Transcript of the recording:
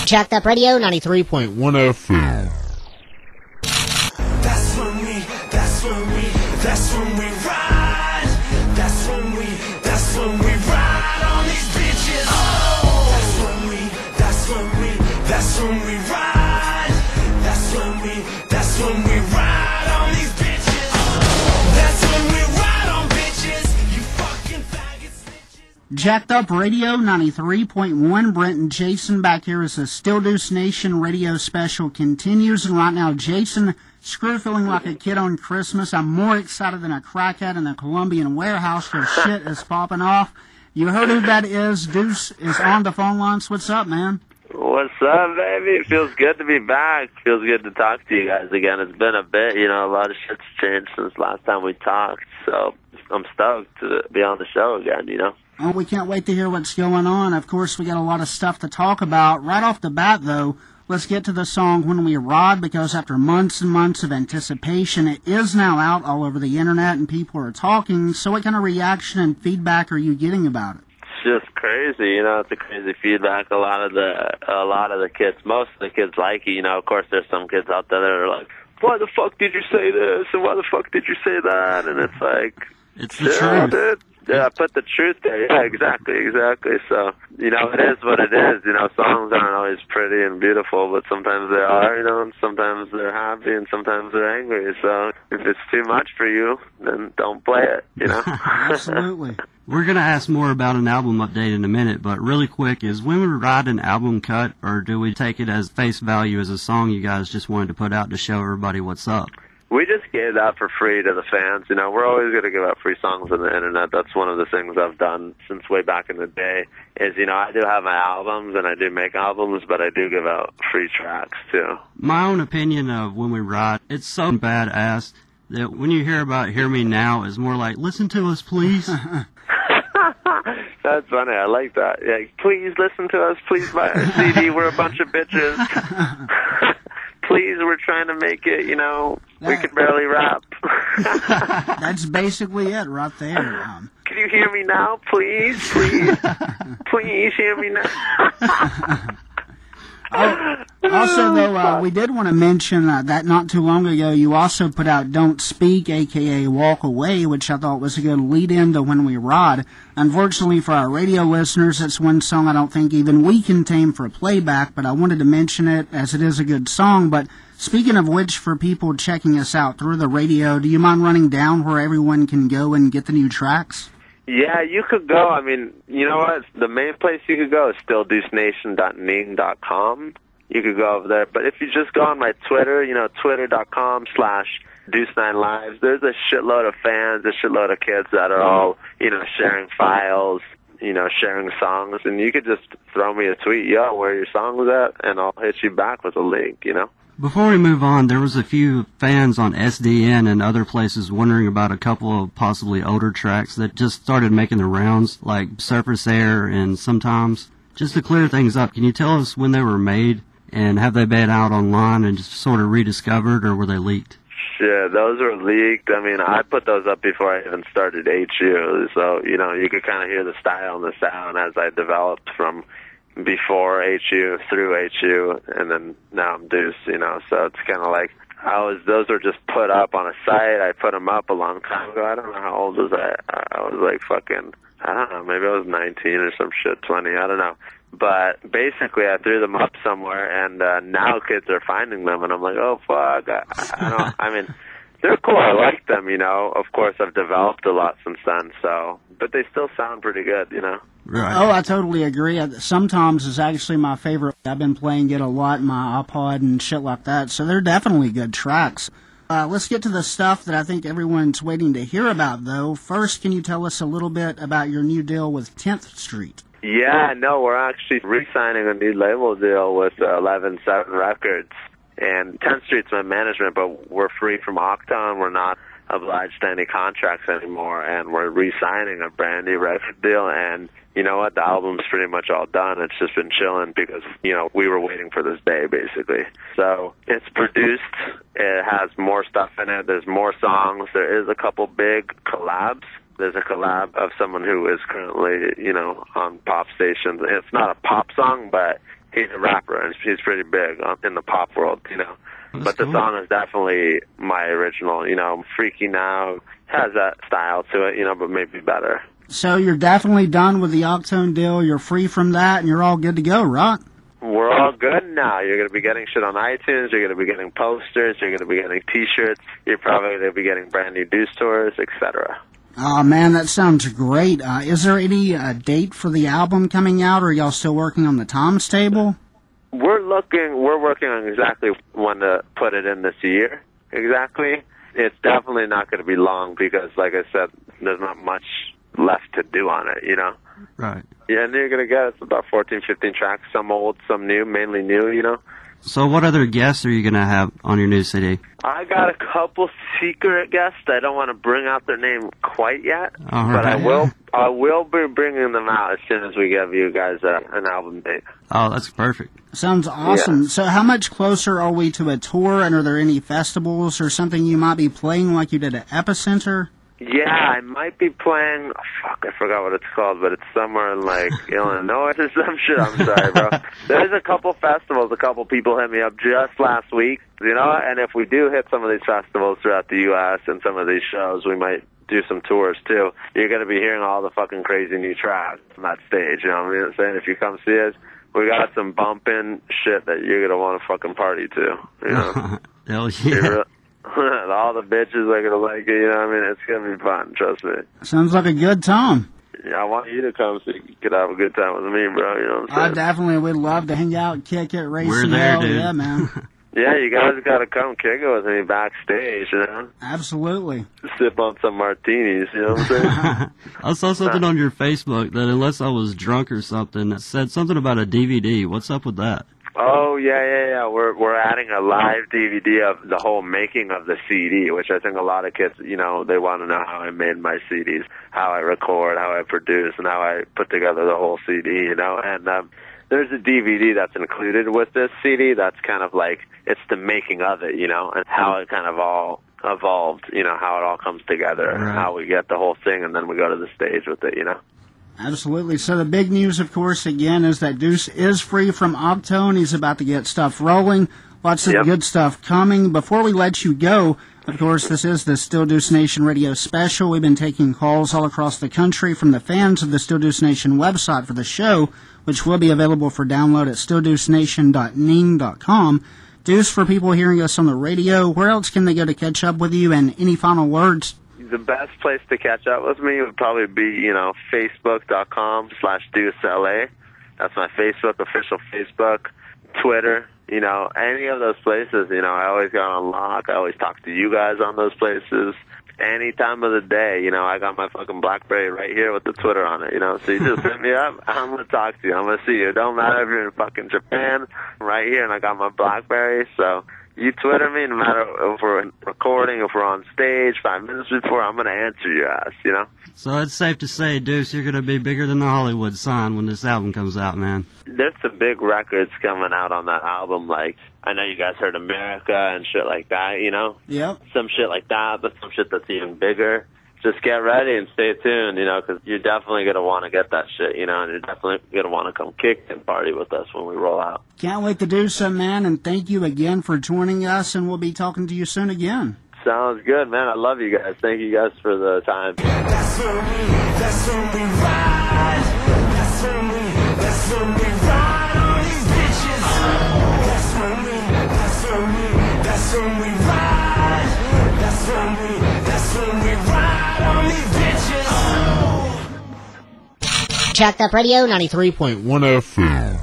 Jacked Up Radio 93.1 FM. That's when we ride. That's when we ride on these bitches. Oh, that's when we ride. That's when we ride on these bitches. That's when we ride on bitches. You fucking faggot snitches. Jacked Up Radio 93.1. Brent and Jason back here as the Still Deuce Nation radio special continues. And right now, Jason, screw feeling like a kid on Christmas. I'm more excited than a crackhead in a Colombian warehouse where shit is popping off. You heard who that is. Deuce is on the phone lines. What's up, man? What's up, baby? It feels good to be back. Feels good to talk to you guys again. It's been a bit, a lot of shit's changed since last time we talked, so I'm stoked to be on the show again, Oh, we can't wait to hear what's going on. Of course, we got a lot of stuff to talk about. Right off the bat, though, let's get to the song When We Ride, because after months and months of anticipation, it is now out all over the internet and people are talking. So what kind of reaction and feedback are you getting about it? It's just crazy, it's a crazy feedback. A lot of the kids, most of the kids like it, Of course, there's some kids out there that are like, why the fuck did you say this? And why the fuck did you say that? And it's like, it's the truth. Dude. Yeah, put the truth there. Yeah, exactly. So, it is what it is. Songs aren't always pretty and beautiful, but sometimes they are, and sometimes they're happy and sometimes they're angry. So if it's too much for you, then don't play it, Absolutely. We're going to ask more about an album update in a minute, but really quick, is When We Ride an album cut, or do we take it as face value as a song you guys just wanted to put out to show everybody what's up? We just gave that for free to the fans. We're always going to give out free songs on the internet. That's one of the things I've done since way back in the day is, I do have my albums and I do make albums, but I do give out free tracks too. My own opinion of When We Ride, it's so badass that when you hear about Hear Me Now, it's more like, listen to us, please. That's funny. I like that. Yeah, please listen to us. Please buy our CD. We're a bunch of bitches. Please, we're trying to make it, we can barely rap. That's basically it right there. Can you hear me now, please? Please hear me now. Also, though, we did want to mention that not too long ago, you also put out Don't Speak, a.k.a. Walk Away, which I thought was a good lead-in to When We Ride. Unfortunately, for our radio listeners, it's one song I don't think even we can tame for playback, but I wanted to mention it as it is a good song. But speaking of which, for people checking us out through the radio, do you mind running down where everyone can go and get the new tracks? Yeah, you could go. I mean, you know what? The main place you could go is stilldeucenation.ning.com. You could go over there. But if you just go on my Twitter, twitter.com/Deuce9Lives, there's a shitload of fans, a shitload of kids that are all, sharing files, sharing songs. And you could just throw me a tweet, yo, where your song was at, and I'll hit you back with a link, Before we move on, there was a few fans on SDN and other places wondering about a couple of possibly older tracks that just started making the rounds, like Surface Air and Sometimes. Just to clear things up, can you tell us when they were made, and have they been out online and just sort of rediscovered, or were they leaked? Shit, those were leaked. I mean, I put those up before I even started HU, so, you could kind of hear the style and the sound as I developed from before HU, through HU, and then now I'm Deuce, so it's kind of like those were just put up on a site. I put them up a long time ago. I don't know how old was I. I was like fucking, I don't know, maybe I was 19 or some shit, 20, I don't know. But basically I threw them up somewhere, and now kids are finding them, and I'm like, oh fuck, I mean, they're cool. I like them, Of course, I've developed a lot since then, but they still sound pretty good, Right. Oh, I totally agree. Sometimes is actually my favorite. I've been playing it a lot in my iPod and shit like that, so they're definitely good tracks. Let's get to the stuff that I think everyone's waiting to hear about, though. First, can you tell us a little bit about your new deal with 10th Street? Yeah, no, we're actually re-signing a new label deal with 11-7 Records. And 10th Street's my management, but we're free from Octon. We're not obliged to any contracts anymore, and we're re-signing a brand new record deal. And you know what? The album's pretty much all done. It's just been chilling because, we were waiting for this day, basically. So it's produced. It has more stuff in it. There's more songs. There is a couple big collabs. There's a collab of someone who is currently, on pop stations. It's not a pop song, but he's a rapper and he's pretty big in the pop world, you know. But the song is definitely my original, you know. Freaky Now has that style to it, you know, but maybe better. So you're definitely done with the Octone deal. You're free from that, and you're all good to go, right? We're all good now. You're going to be getting shit on iTunes. You're going to be getting posters. You're going to be getting T-shirts. You're probably going to be getting brand new Deuce tours, etc. Oh, man, that sounds great. Is there any date for the album coming out, or are y'all still working on the times table? We're working on exactly when to put it in this year. Exactly. It's definitely not going to be long because, like I said, there's not much left to do on it, you know? Right. Yeah, and you're going to get it's about 14, 15 tracks, some old, some new, mainly new, you know? So what other guests are you going to have on your new CD? I got a couple secret guests. I don't want to bring out their name quite yet, All but right. I will be bringing them out as soon as we give you guys an album date. Oh, that's perfect. Sounds awesome. Yeah. So how much closer are we to a tour, and are there any festivals or something you might be playing like you did at Epicenter? Yeah, I might be playing. I forgot what it's called, but it's somewhere in like Illinois or some shit. I'm sorry, bro. There's a couple festivals. A couple people hit me up just last week, you know. And if we do hit some of these festivals throughout the U.S. and some of these shows, we might do some tours too. You're gonna be hearing all the fucking crazy new tracks on that stage. You know what I'm saying? If you come see us, we got some bumping shit that you're gonna want to fucking party to. You know? Hell yeah. All the bitches are gonna like it, you know what I mean? It's gonna be fun, trust me. Sounds like a good time. Yeah, I want you to come so you could have a good time with me, bro, you know what I'm I saying? definitely would love to hang out, kick it, race We're some there, hell. dude. Yeah, man. Yeah, you guys gotta come kick it with me backstage, you know? Absolutely. Sip on some martinis, you know what I'm saying? I saw something on your Facebook that unless I was drunk or something, it said something about a DVD. What's up with that? Oh, yeah. We're adding a live DVD of the whole making of the CD, which I think a lot of kids, you know, they want to know how I made my CDs, how I record, how I produce, and how I put together the whole CD, you know? And there's a DVD that's included with this CD that's kind of like, it's the making of it, you know, and how it kind of all evolved, you know, how it all comes together, and how we get the whole thing, and then we go to the stage with it, you know? Absolutely. So the big news, of course, again, is that Deuce is free from Octone. He's about to get stuff rolling. Lots of good stuff coming. Before we let you go, of course, this is the Still Deuce Nation radio special. We've been taking calls all across the country from the fans of the Still Deuce Nation website for the show, which will be available for download at stilldeucenation.ning.com. Deuce, for people hearing us on the radio, where else can they go to catch up with you, and any final words? The best place to catch up with me would probably be, you know, facebook.com/DeuceLA. That's my Facebook, official Facebook, Twitter, you know, any of those places, you know, I always got on lock. I always talk to you guys on those places. Any time of the day, you know, I got my fucking BlackBerry right here with the Twitter on it, you know, so you just hit me up, I'm going to talk to you, I'm going to see you. It don't matter if you're in fucking Japan, right here, and I got my BlackBerry, so you Twitter me, no matter if we're recording, if we're on stage, 5 minutes before, I'm going to answer your ass, you know? So it's safe to say, Deuce, you're going to be bigger than the Hollywood sign when this album comes out, man. There's some big records coming out on that album, like, I know you guys heard America and shit like that, you know? Yep. Some shit like that, but some shit that's even bigger. Just get ready and stay tuned, you know, because you're definitely going to want to get that shit, you know, and you're definitely going to want to come kick and party with us when we roll out. Can't wait to do so, man, and thank you again for joining us, and we'll be talking to you soon again. Sounds good, man. I love you guys. Thank you guys for the time. That's when we ride. That's when we ride on these bitches. That's when we ride. That's when we ride on these bitches. Checked Up Radio 93.1 FM.